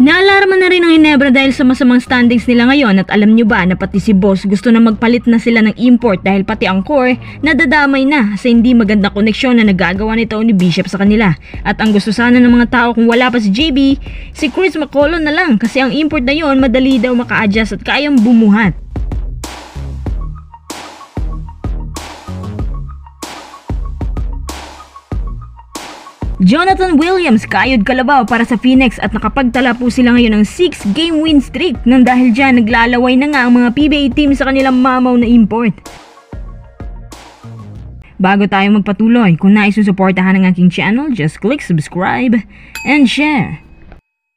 Naalarma na rin ang Ginebra dahil sa masamang standings nila ngayon at alam nyo ba na pati si boss gusto na magpalit na sila ng import dahil pati ang core nadadamay na sa hindi magandang koneksyon na nagagawa ni Tony Bishop sa kanila. At ang gusto sana ng mga tao kung wala pa si JB, si Chris McCollum na lang kasi ang import na yon madali daw maka-adjust at kayang bumuhat. Jonathan Williams kayod kalabaw para sa Phoenix at nakapagtala po sila ngayon ng 6-game win streak nang dahil dyan naglalaway na nga ang mga PBA team sa kanilang mamaw na import. Bago tayo magpatuloy, kung nais susuportahan ang aking channel, just click subscribe and share.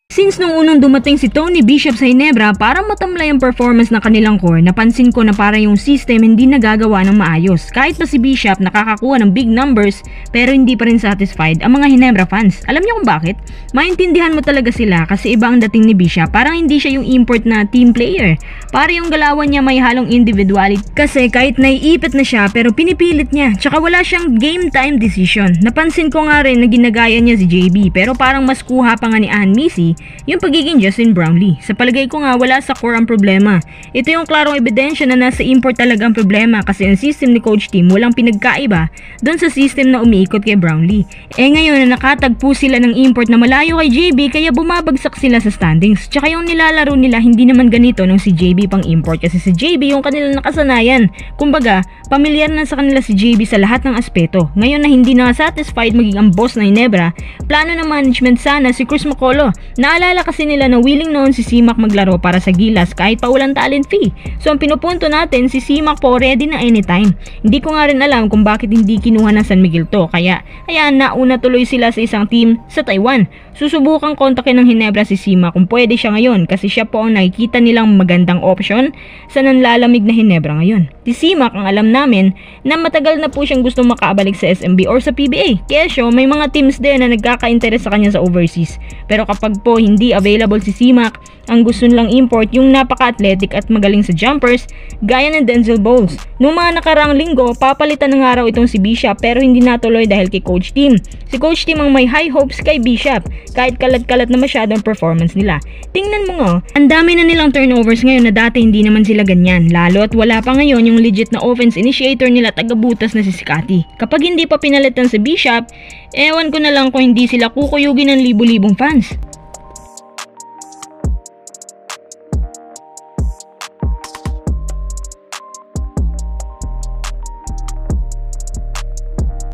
Since nung unang dumating si Tony Bishop sa Ginebra para matamlay ang performance ng kanilang core, napansin ko na para yung system hindi nagagawa ng maayos. Kahit pa si Bishop nakakakuha ng big numbers pero hindi pa rin satisfied ang mga Ginebra fans. Alam niyo kung bakit? Maintindihan mo talaga sila kasi iba ang dating ni Bishop. Parang hindi siya yung import na team player. Para yung galawan niya may halong individuality. Kasi kahit naiipit na siya pero pinipilit niya. Tsaka wala siyang game time decision. Napansin ko nga rin na ginagaya niya si JB pero parang mas kuha pa nga ni Ann Missy yung pagiging Justin Brownlee. Sa palagay ko nga wala sa core ang problema. Ito yung klarong ebidensya na nasa import talaga ang problema kasi ang system ni Coach Tim walang pinagkaiba doon sa system na umiikot kay Brownlee. Ngayon na nakatagpo sila ng import na malayo kay JB kaya bumabagsak sila sa standings. Tsaka yung nilalaro nila hindi naman ganito nung si JB pang import kasi si JB yung kanilang nakasanayan. Kumbaga, pamilyar na sa kanila si JB sa lahat ng aspeto. Ngayon na hindi na satisfied maging ang boss ng Ginebra, plano ng management sana si Chris McCollum. Naalala kasi nila na willing noon si Simak maglaro para sa Gilas kahit pa walang talent fee. So ang pinupunto natin si Simak po ready na anytime. Hindi ko nga rin alam kung bakit hindi kinuha ng San Miguel to. Kaya nauna tuloy sila sa isang team sa Taiwan. Susubukan kontakin ng Ginebra si Simak kung pwede siya ngayon kasi siya po ang nakikita nilang magandang option sa nanlalamig na Ginebra ngayon. Si Simak ang alam namin na matagal na po siyang gusto makaabalik sa SMB or sa PBA. Kesyo may mga teams din na nagkaka-interest sa kanya sa overseas. Pero kapag po hindi available si Simak, ang gusto nilang import yung napaka-athletic at magaling sa jumpers gaya ng Denzel Bowles. Noong mga nakaraang linggo, papalitan ng araw itong si Bishop pero hindi natuloy dahil kay Coach Tim. Si Coach Tim ang may high hopes kay Bishop kahit kalat-kalat na masyadong performance nila. Tingnan mo nga, ang dami na nilang turnovers ngayon na dati hindi naman sila ganyan. Lalo at wala pa ngayon yung legit na offense initiator nila taga-butas na si Scotty. Kapag hindi pa pinalitan si Bishop, ewan ko na lang kung hindi sila kukuyugin ng libu-libong fans.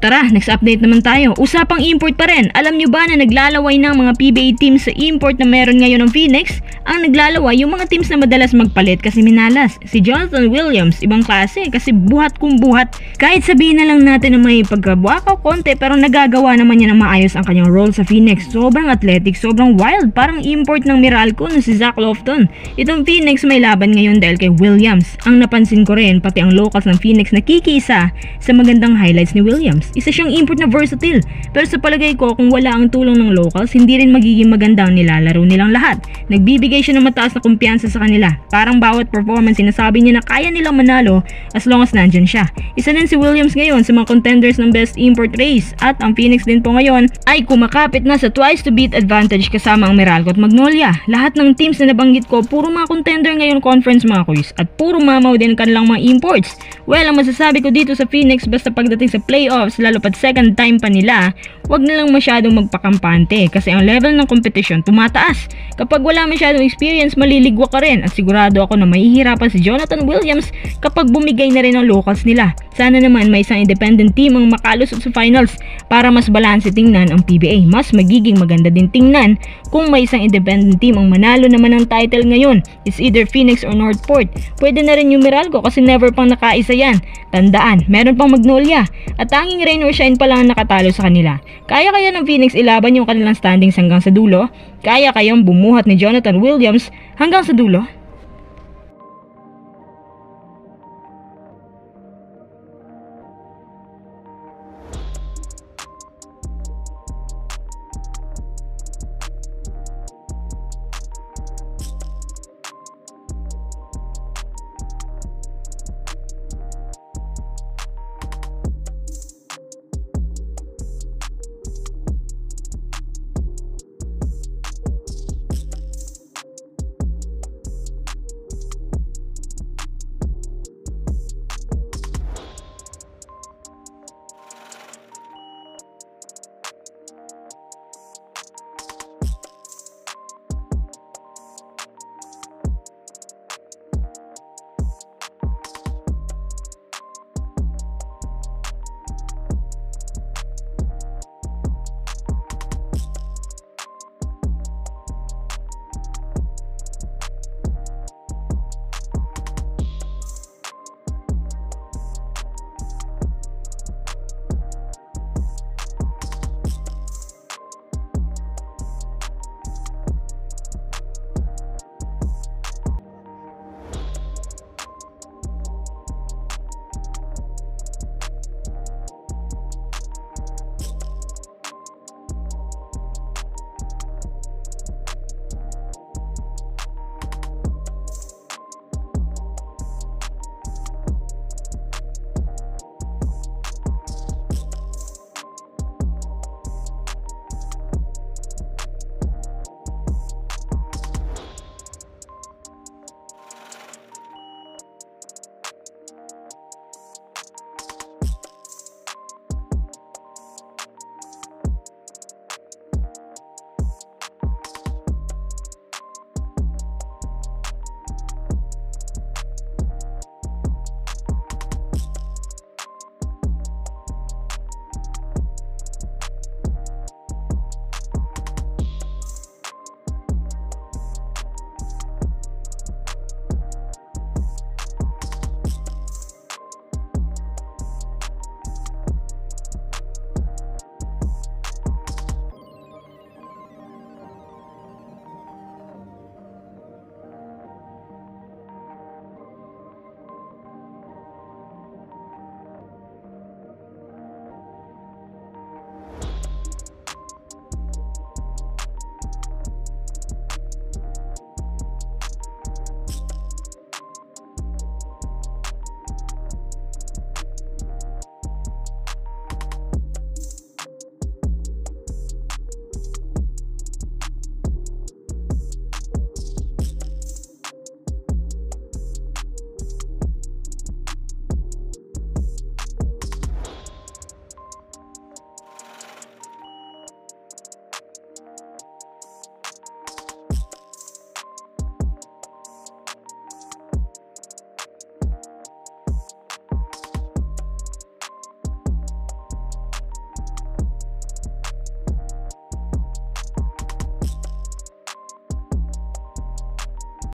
Tara, next update naman tayo. Usapang import pa rin. Alam nyo ba na naglalaway ng mga PBA teams sa import na meron ngayon ng Phoenix? Ang naglalaway yung mga teams na madalas magpalit kasi minalas. Si Jonathan Williams, ibang klase kasi buhat kung buhat. Kahit sabihin na lang natin na may pagkabuakaw konti pero nagagawa naman niya na maayos ang kanyang role sa Phoenix. Sobrang athletic, sobrang wild. Parang import ng Meralco na si Zach Lofton. Itong Phoenix may laban ngayon dahil kay Williams. Ang napansin ko rin, pati ang locals ng Phoenix nakikisa sa magandang highlights ni Williams. Isa siyang import na versatile. Pero sa palagay ko, kung wala ang tulong ng locals, hindi rin magiging maganda ang nilalaro nilang lahat. Nagbibigay siya ng mataas na kumpiyansa sa kanila. Parang bawat performance, sinasabi niya na kaya nilang manalo as long as nandyan siya. Isa din si Williams ngayon sa mga contenders ng best import race. At ang Phoenix din po ngayon ay kumakapit na sa twice to beat advantage kasama ang Meralco at Magnolia. Lahat ng teams na nabanggit ko, puro mga contender ngayon conference mga kuys. At puro mamaw din kanilang mga imports. Well, ang masasabi ko dito sa Phoenix basta pagdating sa playoffs, lalo pat second time pa nila, wag na lang masyadong magpakampante kasi ang level ng competition tumataas. Kapag wala masyadong experience, maliligwa ka rin at sigurado ako na mahihirapan si Jonathan Williams kapag bumigay na rin ang locals nila. Sana naman may isang independent team ang makalusot sa finals para mas balanse tingnan ang PBA. Mas magiging maganda din tingnan kung may isang independent team ang manalo naman ng title ngayon. It's either Phoenix or Northport. Pwede na rin yung Meralco kasi never pang nakaisa yan. Tandaan, meron pang Magnolia at tanging rain or shine pa lang ang nakatalo sa kanila. Kaya ng Phoenix ilaban yung kanilang standings hanggang sa dulo? Kaya kayang bumuhat ni Jonathan Williams hanggang sa dulo?